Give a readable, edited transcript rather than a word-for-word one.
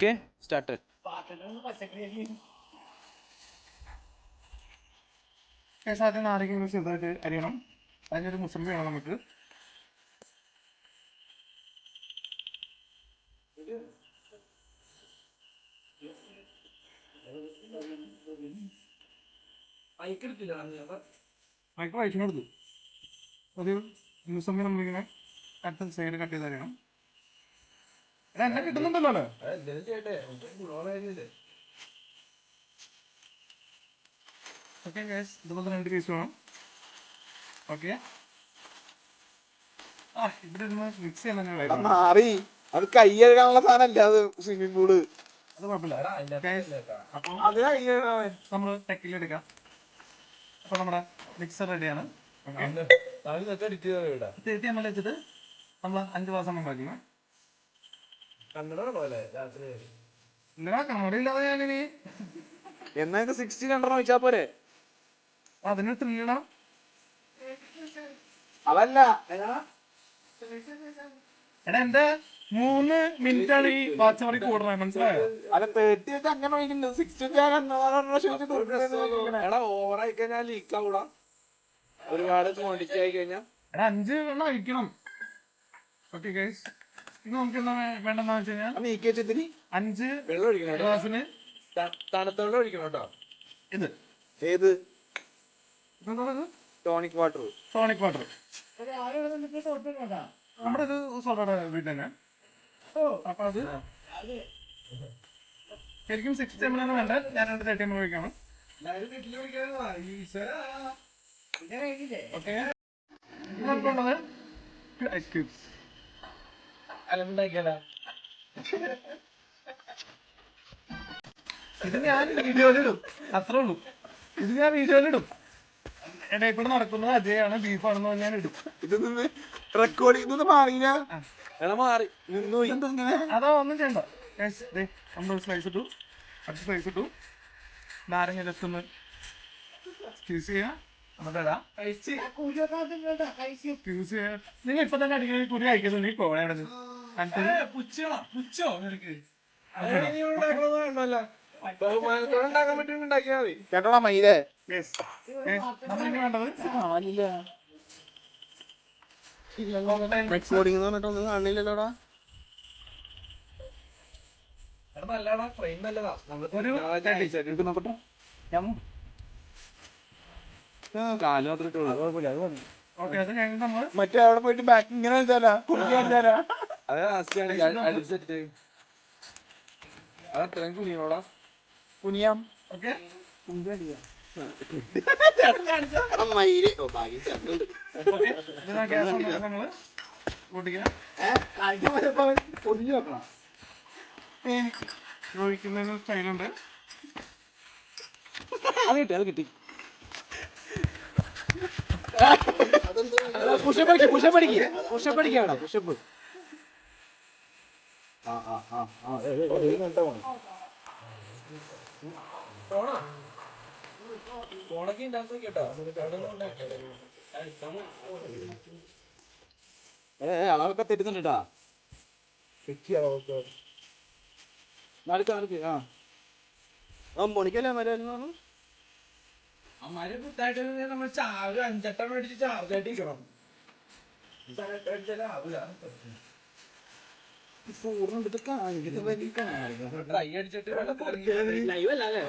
Okay start. ആദ്യം നാരങ്ങ ചെറുതായിട്ട് അരിയണം. അതിനൊരു മുസമ്പി വേണം നമുക്ക്. മൈക്ക് വയറ്റിനെടുത്തു ഒരു മുസമ്പി നമ്മളിങ്ങനെ സൈഡ് കട്ട് ചെയ്ത് തരണം. എന്നെ കിട്ടുന്നുണ്ടല്ലോ. ഓക്കെ ഗൈസ്, ഇതുപോലെ 2 പീസ് വേണം. ഓക്കെ, ഇവിടെ മിക്സ് ചെയ്യാൻ മാറി അത് കൈ കഴുകാനുള്ള സാധനല്ല, അത് സ്വിമ്മിംഗ് പൂള്. അത് കുഴപ്പമില്ല. അപ്പം നമ്മൾ ടെക്കിലെടുക്കാം. അപ്പൊ നമ്മുടെ മിക്സർ റെഡിയാണ്. 30 ml വെച്ചിട്ട് നമ്മൾ 5 മാസം ഉണ്ടാക്കണം. എന്തിനാ കണ്ണടയില്ലാതെ ഞാനിനി എന്നാ 60 രണ്ടെണ്ണം വെച്ചാ പോരെ? അതിന് തിന്നണം. അതല്ല എടാ, എന്റെ 3 മിനിറ്റ് ആണ് ഈ വാച്ച് മണി കൂടുന്നത്, മനസ്സിലായോ? അല്ല 30 വെച്ച് അങ്ങനെ ഒഴിക്കുന്നത്, 60 എടാ ഓവറായി കഴിഞ്ഞാൽ ലീക്ക് ആവൂടാ. ഒരുപാട് ക്വാണ്ടിറ്റി ആയി കഴിഞ്ഞാൽ. എടാ 5 എണ്ണം കഴിക്കണം. ഓക്കെ ഗൈസ്, ഇത് നമുക്ക് എന്താ വേണ്ടെന്ന് വെച്ച് കഴിഞ്ഞാൽ നീക്കി വെച്ചതിന് 5 വെള്ളം ഒഴിക്കണം. ഗ്ലാസ്സിന് തണുത്ത വെള്ളം ഒഴിക്കണം കേട്ടോ. ഇത് ഏത്? ഇതെന്താ? Tonic water. Tonic water. നമ്മുടെ ഒരു സോഡയുടെ വീട്ടിൽ തന്നെ. അപ്പൊ അത് ശരിക്കും 60 ml ആണ് വേണ്ട. ഞാനവിടെ 30 ml ഒഴിക്കണം. ഓക്കെ, ഇതിനൊക്കെയുള്ളത് ഐസ് ക്യൂബ്സ്. ഇത് ഞാൻ വീഡിയോയിലിടും, അത്രേ ഉള്ളൂ. ഇത് ഞാൻ വീഡിയോയിലിടും. എന്റെ ഇവിടെ നടക്കുന്നത് അജയാണ്, ബീഫാണെന്ന് ഞാൻ ഇടും. ഇതൊന്നും റെക്കോർഡ് ഇതൊന്നും മാറിയില്ല. മാറി അതോ ഒന്നും ചെയ്യണ്ട. നമ്മൾ സ്ലൈസ് ഇട്ടു, അടുത്ത സ്ലൈസ് ഇട്ടു. നാരങ്ങ ജസ്റ്റ് ഒന്ന് സ്ക്യൂസ് ചെയ്യാം. നിങ്ങൾ ഇപ്പൊ തന്നെ അടിക്കുന്ന കുരി കഴിക്കുന്നത് നീ പോകണത്. കേട്ടോളാ മയിലേ. നമ്മളിനി വേണ്ടത് റെക്കോർഡിംഗ് എന്ന് പറഞ്ഞിട്ടൊന്നും കാണില്ലല്ലോടാ. മറ്റേ അവിടെ പോയിട്ട് ബാക്ക് ഇങ്ങനെ വെച്ചാലാ അതത്രയും കുനിയോടാ. കുനിയാം. ഓക്കെ, നമ്മള് കൂട്ടിക്കാം. ഒഴിക്കുന്നതിന് സ്റ്റൈലുണ്ട്. അത് കിട്ടി, അത് കിട്ടി. പുഷപ്പടിക്കാണ് പുഷപ്പ്. അളവൊക്കെ തെറ്റുന്നുണ്ടാ. മോണിക്കല്ലേ മരുന്ന് അമ്മാര് കുത്തായിട്ട് നമ്മൾ ചാർജ് 5 വട്ടം മേടിച്ച് ചാർജ് ആയിട്ട് ഇരിക്കണം. ട്രൈ അടിച്ചിട്ട് ലൈവ് അല്ലേ?